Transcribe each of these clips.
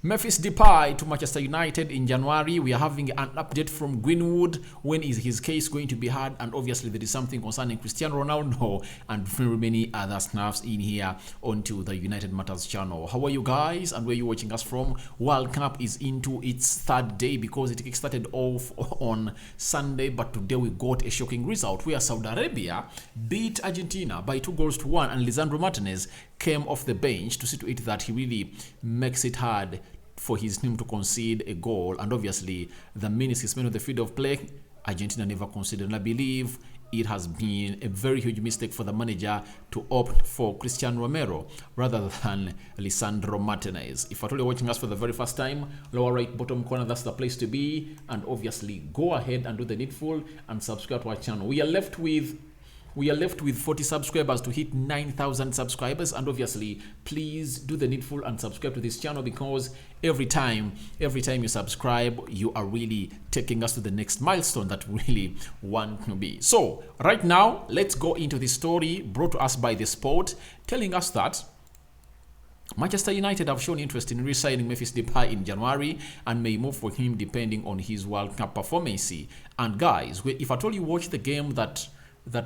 Memphis Depay to Manchester United in January. We are having an update from Greenwood. When is his case going to be heard? And obviously there is something concerning Cristiano Ronaldo and very many other snaps in here onto the United Matters channel. How are you guys and where are you watching us from? World Cup is into its third day because it started off on Sunday, but today we got a shocking result where Saudi Arabia beat Argentina by 2-1 and Lisandro Martinez came off the bench to see to it that he really makes it hard for his team to concede a goal. And obviously the minutes he spent on the field of play, Argentina never conceded. And I believe it has been a very huge mistake for the manager to opt for Cristiano Romero rather than Lisandro Martinez. If at all you're watching us for the very first time, lower right bottom corner, that's the place to be. And obviously go ahead and do the needful and subscribe to our channel. We are left with 40 subscribers to hit 9,000 subscribers, and obviously please do the needful and subscribe to this channel, because every time you subscribe, you are really taking us to the next milestone that we really want to be. So right now, let's go into the story brought to us by The Sport, telling us that Manchester United have shown interest in re-signing Memphis Depay in January and may move for him depending on his World Cup performance. And guys, if at all you watch the game that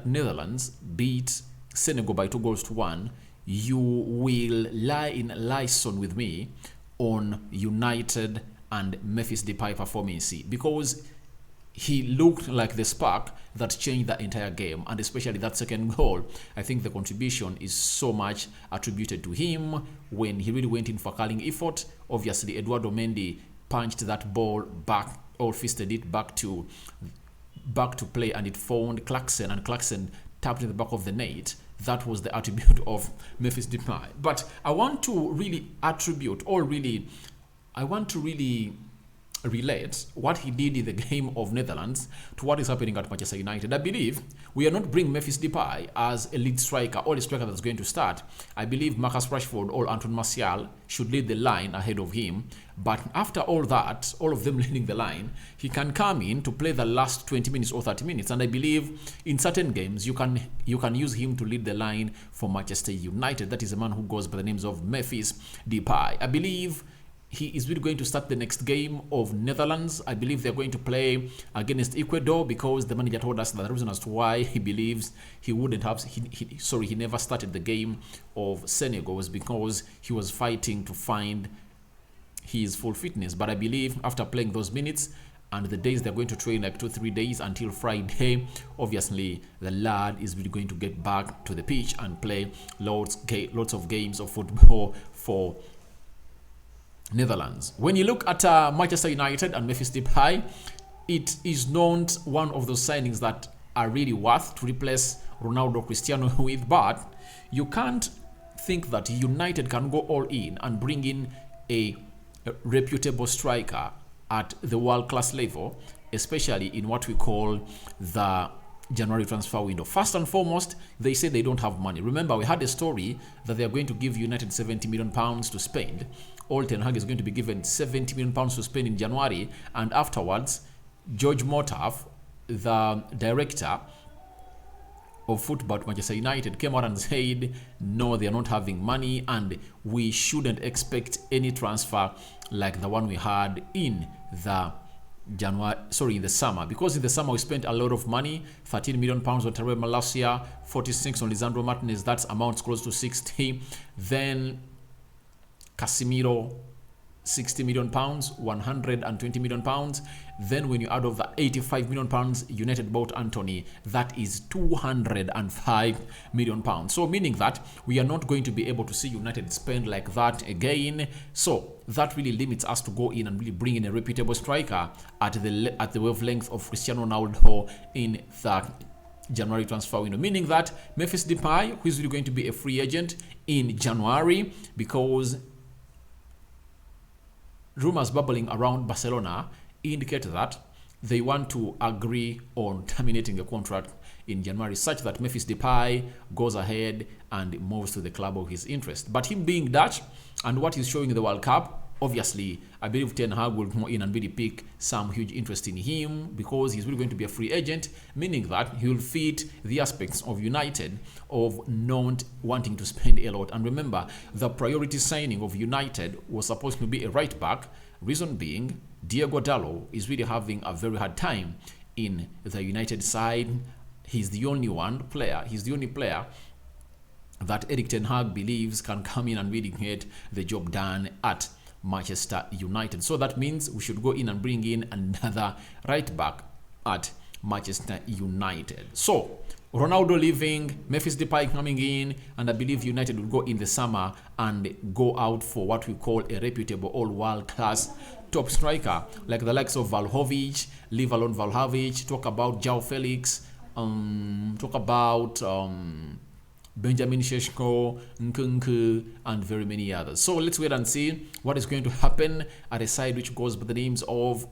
Netherlands beat Senegal by 2-1, you will lie in liaison with me on United and Memphis Depay performance, because he looked like the spark that changed the entire game, and especially that second goal. I think the contribution is so much attributed to him when he really went in for calling effort. Obviously, Eduardo Mendy punched that ball back, or fisted it back to play, and it found Clarkson, and Clarkson tapped in the back of the net. That was the attribute of Memphis Depay. But I want to really relate what he did in the game of Netherlands to what is happening at Manchester United. I believe we are not bringing Memphis Depay as a lead striker or a striker that's going to start. I believe Marcus Rashford or Anton Martial should lead the line ahead of him. But after all that, all of them leading the line, he can come in to play the last 20 minutes or 30 minutes. And I believe in certain games, you can use him to lead the line for Manchester United. That is a man who goes by the names of Memphis Depay. I believe he is really going to start the next game of Netherlands. I believe they're going to play against Ecuador, because the manager told us that the reason as to why he believes he never started the game of Senegal was because he was fighting to find his full fitness. But I believe after playing those minutes and the days they're going to train, like 2-3 days until Friday, obviously the lad is really going to get back to the pitch and play lots of games of football for Netherlands. When you look at Manchester United and Memphis Depay, it is not one of those signings that are really worth to replace Ronaldo Cristiano with, but you can't think that United can go all in and bring in a reputable striker at the world-class level, especially in what we call the January transfer window. First and foremost, they say they don't have money. Remember, we had a story that they are going to give United 70 million pounds to spend. Old Ten Hag is going to be given 70 million pounds to spend in January, and afterwards, George Motaf, the director of football at Manchester United, came out and said, no, they are not having money, and we shouldn't expect any transfer like the one we had in the summer, because in the summer we spent a lot of money. 13 million pounds on Terrell Malacia, 46 on Lisandro Martinez, that's amounts close to 60. Then Casemiro, 60 million pounds, 120 million pounds. Then when you add of the 85 million pounds United bought Anthony, that is 205 million pounds. So meaning that we are not going to be able to see United spend like that again. So that really limits us to go in and really bring in a reputable striker at the wavelength of Cristiano Ronaldo in the January transfer window. Meaning that Memphis Depay, who is really going to be a free agent in January, because rumors bubbling around Barcelona indicate that they want to agree on terminating the contract in January, such that Memphis Depay goes ahead and moves to the club of his interest. But him being Dutch and what he's showing in the World Cup, obviously, I believe Ten Hag will come in and really pick some huge interest in him because he's really going to be a free agent, meaning that he will fit the aspects of United of not wanting to spend a lot. And remember, the priority signing of United was supposed to be a right back. Reason being, Diego Dallo is really having a very hard time in the United side. He's the only player that Erik Ten Hag believes can come in and really get the job done at Manchester United. So that means we should go in and bring in another right back at Manchester United. So Ronaldo leaving, Memphis Depay coming in, and I believe United will go in the summer and go out for what we call a reputable all-world class top striker, like the likes of Vlahovic, leave alone Vlahovic, talk about João Felix, talk about Benjamin Šeško, Nkunku, and very many others. So let's wait and see what is going to happen at a side which goes by the names of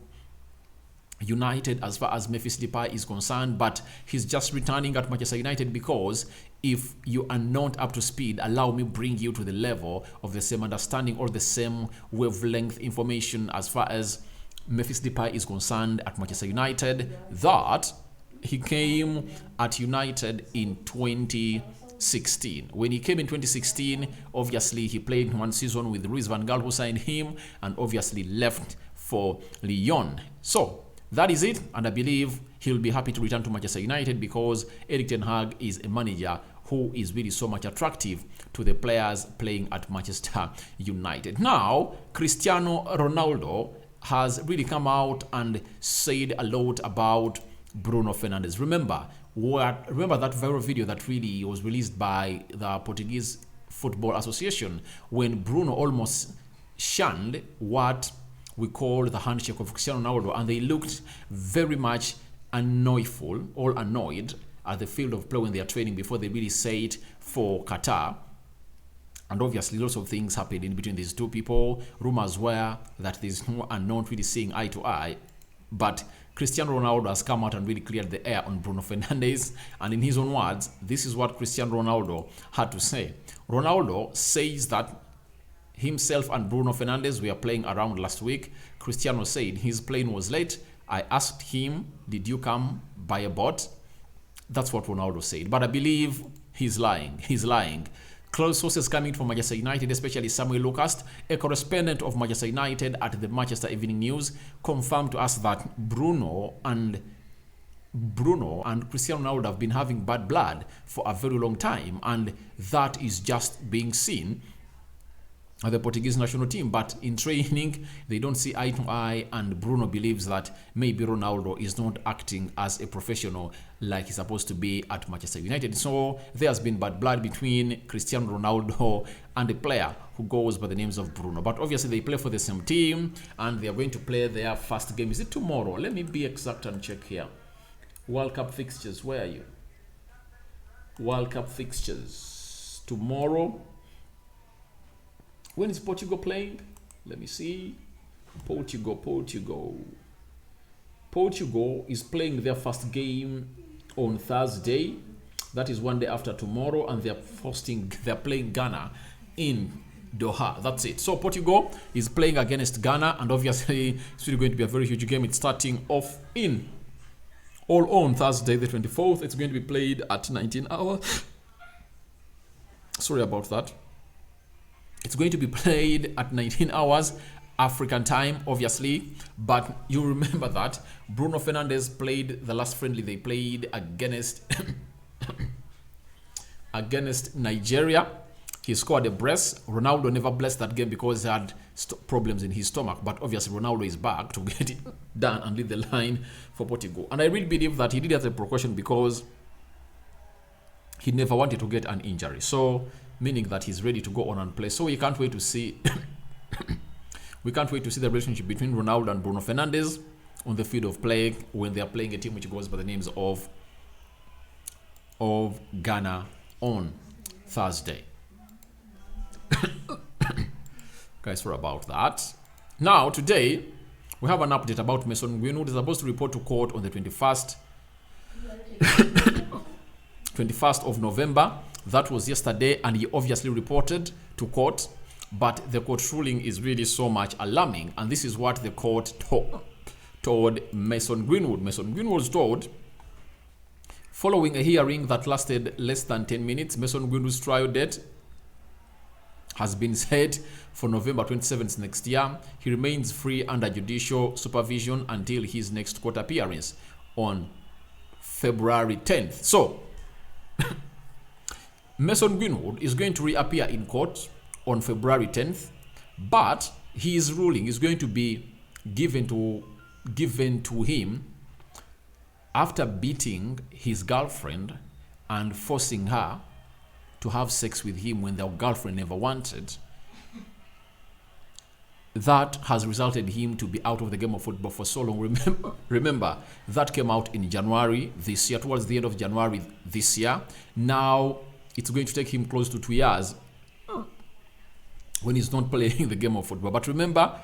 United as far as Memphis Depay is concerned. But he's just returning at Manchester United because if you are not up to speed, allow me bring you to the level of the same understanding or the same wavelength information as far as Memphis Depay is concerned at Manchester United, that he came at United in 2016. When he came in 2016, obviously he played one season with Luis van Gaal, who signed him, and obviously left for Lyon. So that is it, and I believe he'll be happy to return to Manchester United because Erik Ten Hag is a manager who is really so much attractive to the players playing at Manchester United. Now, Cristiano Ronaldo has really come out and said a lot about Bruno Fernandes. Remember that viral video that really was released by the Portuguese Football Association when Bruno almost shunned what we call the handshake of Cristiano Ronaldo, and they looked very much annoyed at the field of play when they are training before they really say it for Qatar. And obviously lots of things happened in between these two people. Rumors were that there's no unknown really seeing eye to eye, but Cristiano Ronaldo has come out and really cleared the air on Bruno Fernandes, and in his own words, this is what Cristiano Ronaldo had to say. Ronaldo says that himself and Bruno Fernandes were playing around last week. Cristiano said his plane was late. I asked him, did you come by a boat? That's what Ronaldo said. But I believe he's lying. He's lying. Close sources coming from Manchester United, especially Samuel Lucas, a correspondent of Manchester United at the Manchester Evening News, confirmed to us that Bruno and Cristiano Ronaldo have been having bad blood for a very long time, and that is just being seen at the Portuguese national team. But in training, they don't see eye to eye, and Bruno believes that maybe Ronaldo is not acting as a professional like he's supposed to be at Manchester United. So there has been bad blood between Cristiano Ronaldo and a player who goes by the names of Bruno. But obviously they play for the same team, and they are going to play their first game. Is it tomorrow? Let me be exact and check here. World Cup fixtures, where are you? World Cup fixtures tomorrow. When is Portugal playing? Let me see. Portugal is playing their first game on Thursday. That is one day after tomorrow, and they're playing Ghana in Doha. That's it. So Portugal is playing against Ghana, and obviously it's really going to be a very huge game. It's starting off on Thursday the 24th. It's going to be played at 19 hours. Sorry about that. It's going to be played at 19 hours African time, obviously. But you remember that Bruno Fernandes played the last friendly they played against Nigeria. He scored a brace. Ronaldo never blessed that game because he had problems in his stomach. But obviously Ronaldo is back to get it done and lead the line for Portugal. And I really believe that he did it as a precaution because he never wanted to get an injury. So meaning that he's ready to go on and play. So we can't wait to see the relationship between Ronaldo and Bruno Fernandes on the field of play when they are playing a team which goes by the names of Ghana on Thursday. Guys, sorry about that. Now today we have an update about Manson Greenwood. He's supposed to report to court on the 21st of November. That was yesterday, and he obviously reported to court But the court ruling is really so much alarming, and this is what the court told Mason Greenwood. Mason Greenwood was told, following a hearing that lasted less than 10 minutes, Mason Greenwood's trial date has been set for November 27th next year. He remains free under judicial supervision until his next court appearance on February 10th. So, Mason Greenwood is going to reappear in court on February 10th, but his ruling is going to be given to him after beating his girlfriend and forcing her to have sex with him when their girlfriend never wanted. That has resulted in him to be out of the game of football for so long. Remember, that came out in January this year, towards the end of January this year. Now, it's going to take him close to 2 years when he's not playing the game of football. But remember,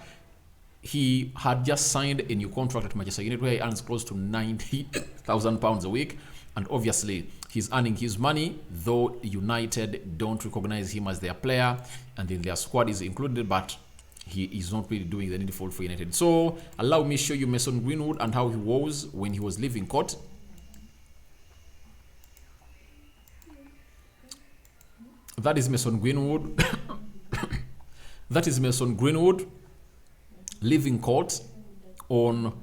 he had just signed a new contract at Manchester United where he earns close to £90,000 a week. And obviously, he's earning his money, though United don't recognize him as their player, and then their squad is included, but he is not really doing the needful for United. So, allow me to show you Mason Greenwood and how he was when he was leaving court. That is Mason Greenwood. That is Mason Greenwood leaving court on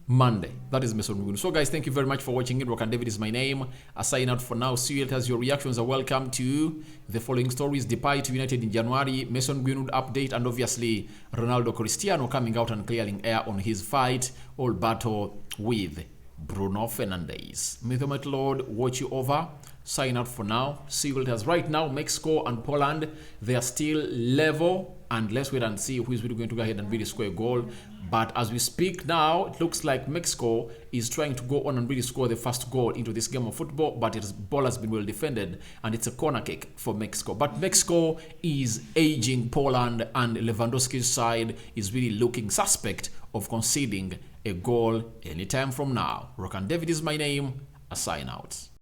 Monday. That is Mason Greenwood. So guys, thank you very much for watching it. Rock and David is my name. I sign out for now. See you later. As your reactions are welcome to the following stories: Depay to United in January, Mason Greenwood update, and obviously Ronaldo Cristiano coming out and clearing air on his fight or battle with Bruno Fernandes. May the mighty Lord watch you over. Sign out for now. See you later. Right now, Mexico and Poland, they are still level, and let's wait and see who is really going to go ahead and really score a goal. But as we speak now, it looks like Mexico is trying to go on and really score the first goal into this game of football, but its ball has been well defended, and it's a corner kick for Mexico. But Mexico is aging Poland, and Lewandowski's side is really looking suspect of conceding a goal anytime from now. Rock and David is my name. I sign out.